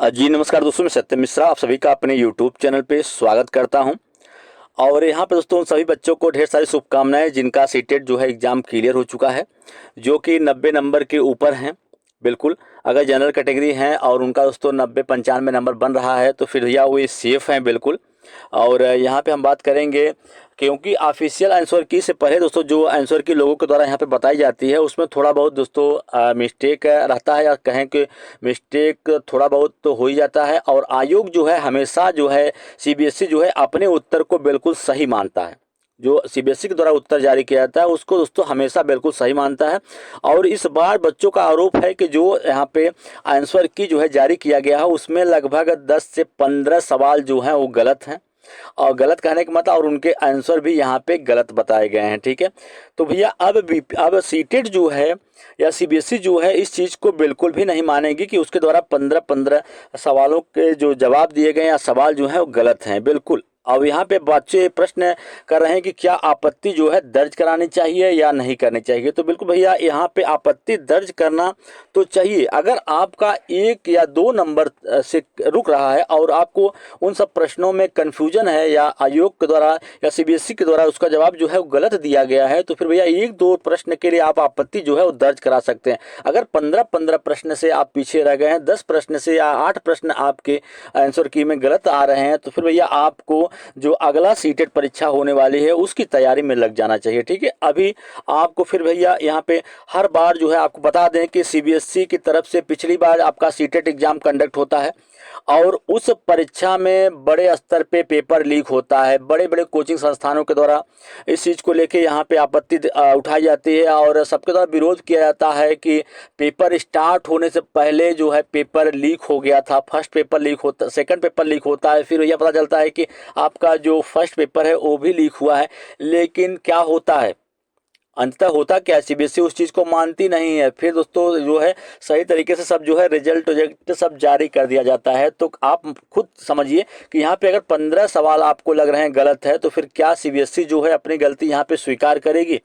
जी नमस्कार दोस्तों, मैं सत्यम मिश्रा आप सभी का अपने यूट्यूब चैनल पे स्वागत करता हूं। और यहाँ पे दोस्तों उन सभी बच्चों को ढेर सारी शुभकामनाएं जिनका सीटेट जो है एग्ज़ाम क्लियर हो चुका है, जो कि 90 नंबर के ऊपर हैं। बिल्कुल, अगर जनरल कैटेगरी हैं और उनका दोस्तों 90-95 नंबर बन रहा है तो फिर भैया वो सेफ़ हैं बिल्कुल। और यहाँ पे हम बात करेंगे क्योंकि ऑफिशियल आंसर की से पहले दोस्तों जो आंसर की लोगों के द्वारा यहाँ पे बताई जाती है उसमें थोड़ा बहुत दोस्तों मिस्टेक रहता है, या कहें कि मिस्टेक थोड़ा बहुत तो हो ही जाता है। और आयोग जो है हमेशा जो है सीबीएसई जो है अपने उत्तर को बिल्कुल सही मानता है। जो सीबीएसई के द्वारा उत्तर जारी किया जाता है उसको दोस्तों हमेशा बिल्कुल सही मानता है। और इस बार बच्चों का आरोप है कि जो यहाँ पे आंसर की जो है जारी किया गया है उसमें लगभग 10 से 15 सवाल जो हैं वो गलत हैं। और गलत कहने का मतलब और उनके आंसर भी यहाँ पे गलत बताए गए हैं। ठीक है, तो भैया अब सीटेट जो है या सीबीएसई जो है इस चीज़ को बिल्कुल भी नहीं मानेगी कि उसके द्वारा 15-15 सवालों के जो जवाब दिए गए या सवाल जो है वो गलत हैं बिल्कुल। अब यहाँ पे बच्चे प्रश्न कर रहे हैं कि क्या आपत्ति जो है दर्ज करानी चाहिए या नहीं करनी चाहिए। तो बिल्कुल भैया यहाँ पे आपत्ति दर्ज करना तो चाहिए। अगर आपका 1 या 2 नंबर से रुक रहा है और आपको उन सब प्रश्नों में कन्फ्यूजन है या आयोग के द्वारा या सीबीएसई के द्वारा उसका जवाब जो है वो गलत दिया गया है, तो फिर भैया 1-2 प्रश्न के लिए आप आपत्ति जो है वो दर्ज करा सकते हैं। अगर 15-15 प्रश्न से आप पीछे रह गए हैं, 10 प्रश्न से या 8 प्रश्न आपके आंसर की में गलत आ रहे हैं, तो फिर भैया आपको जो अगला सीटेट परीक्षा होने वाली है उसकी तैयारी में लग जाना चाहिए। ठीक है, अभी आपको फिर भैया यहाँ पे हर बार जो है आपको बता दें कि सीबीएसई की तरफ से पिछली बार आपका सीटेट एग्जाम कंडक्ट होता है और उस परीक्षा में बड़े स्तर पे पेपर लीक होता है। बड़े बड़े कोचिंग संस्थानों के द्वारा इस चीज़ को लेके यहाँ पे आपत्ति उठाई जाती है और सबके द्वारा विरोध किया जाता है कि पेपर स्टार्ट होने से पहले जो है पेपर लीक हो गया था। फर्स्ट पेपर लीक होता, सेकंड पेपर लीक होता है, फिर यह पता चलता है कि आपका जो फर्स्ट पेपर है वो भी लीक हुआ है। लेकिन क्या होता है, अंततः होता क्या है, सीबीएसई उस चीज़ को मानती नहीं है। फिर दोस्तों जो है सही तरीके से सब जो है रिजल्ट सब जारी कर दिया जाता है। तो आप खुद समझिए कि यहाँ पे अगर 15 सवाल आपको लग रहे हैं गलत है तो फिर क्या सीबीएसई जो है अपनी गलती यहाँ पे स्वीकार करेगी?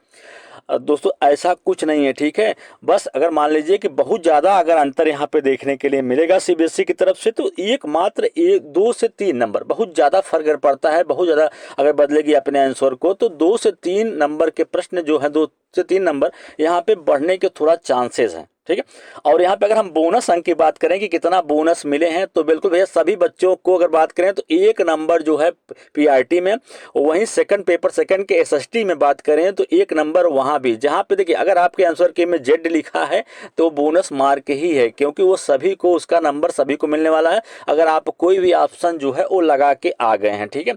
दोस्तों ऐसा कुछ नहीं है। ठीक है, बस अगर मान लीजिए कि बहुत ज़्यादा अगर अंतर यहाँ पे देखने के लिए मिलेगा सीबीएसई की तरफ से तो मात्र 2 से 3 नंबर बहुत ज़्यादा फर्क पड़ता है। बहुत ज़्यादा अगर बदलेगी अपने आंसर को तो 2 से 3 नंबर के प्रश्न जो है 2 से 3 नंबर यहाँ पे बढ़ने के थोड़ा चांसेस हैं। ठीक है, और यहाँ पे अगर हम बोनस अंक की बात करें कि कितना बोनस मिले हैं तो बिल्कुल भैया सभी बच्चों को अगर बात करें तो 1 नंबर जो है पीआरटी में, वहीं सेकंड पेपर सेकंड के एसएसटी में बात करें तो 1 नंबर वहाँ भी। जहाँ पे देखिए अगर आपके आंसर के में जेड लिखा है तो बोनस मार्क ही है, क्योंकि वो सभी को उसका नंबर सभी को मिलने वाला है अगर आप कोई भी ऑप्शन जो है वो लगा के आ गए हैं। ठीक है,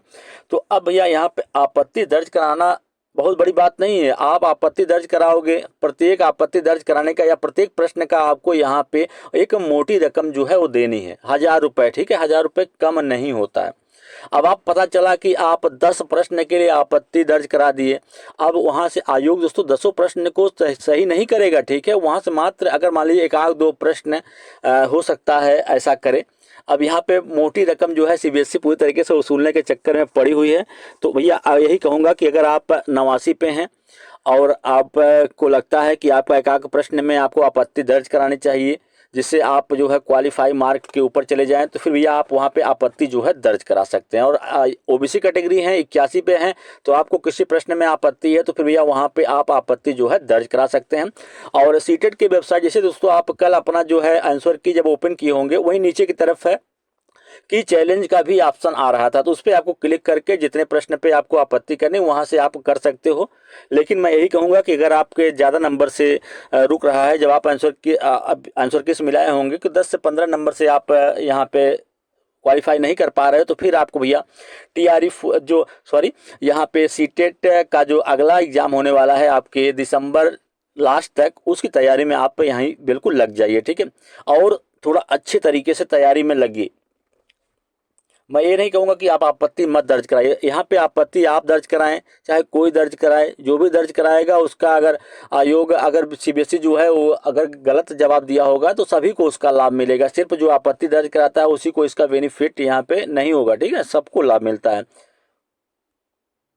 तो अब भैया यहाँ पे आपत्ति दर्ज कराना बहुत बड़ी बात नहीं है। आप आपत्ति दर्ज कराओगे, प्रत्येक आपत्ति दर्ज कराने का या प्रत्येक प्रश्न का आपको यहाँ पे एक मोटी रकम जो है वो देनी है, 1000 रुपये। ठीक है, 1000 रुपये कम नहीं होता है। अब आप पता चला कि आप 10 प्रश्न के लिए आपत्ति दर्ज करा दिए, अब वहाँ से आयोग दोस्तों 10 प्रश्न को सही नहीं करेगा। ठीक है, वहाँ से मात्र अगर मान लीजिए 1-2 प्रश्न हो सकता है ऐसा करे। अब यहाँ पे मोटी रकम जो है सीबीएसई पूरी तरीके से वसूलने के चक्कर में पड़ी हुई है। तो भैया यही कहूँगा कि अगर आप 89 पे हैं और आपको लगता है कि आपका एक प्रश्न में आपको आपत्ति दर्ज करानी चाहिए जिससे आप जो है क्वालिफाई मार्क के ऊपर चले जाएं, तो फिर भैया आप वहाँ पे आपत्ति जो है दर्ज करा सकते हैं। और ओबीसी कैटेगरी हैं, 81 पे हैं, तो आपको किसी प्रश्न में आपत्ति है तो फिर भैया वहाँ पे आप आपत्ति जो है दर्ज करा सकते हैं। और सीटेट की वेबसाइट जैसे दोस्तों आप कल अपना जो है आंसर की जब ओपन किए होंगे वहीं नीचे की तरफ है कि चैलेंज का भी ऑप्शन आ रहा था, तो उस पर आपको क्लिक करके जितने प्रश्न पे आपको आपत्ति करनी वहाँ से आप कर सकते हो। लेकिन मैं यही कहूँगा कि अगर आपके ज़्यादा नंबर से रुक रहा है, जब आप आंसर किस मिलाए होंगे कि 10 से 15 नंबर से आप यहाँ पे क्वालिफाई नहीं कर पा रहे हो तो फिर आपको भैया टीआरई जो सॉरी यहाँ पे सीटेट का जो अगला एग्ज़ाम होने वाला है आपके दिसंबर लास्ट तक, उसकी तैयारी में आप यहीं बिल्कुल लग जाइए। ठीक है, और थोड़ा अच्छे तरीके से तैयारी में लगिए। मैं ये नहीं कहूँगा कि आप आपत्ति मत दर्ज कराइए, यहाँ पे आपत्ति आप दर्ज कराएं चाहे कोई दर्ज कराए, जो भी दर्ज कराएगा उसका अगर आयोग अगर सीबीएसई जो है वो अगर गलत जवाब दिया होगा तो सभी को उसका लाभ मिलेगा। सिर्फ जो आपत्ति दर्ज कराता है उसी को इसका बेनिफिट यहाँ पे नहीं होगा। ठीक है, सबको लाभ मिलता है।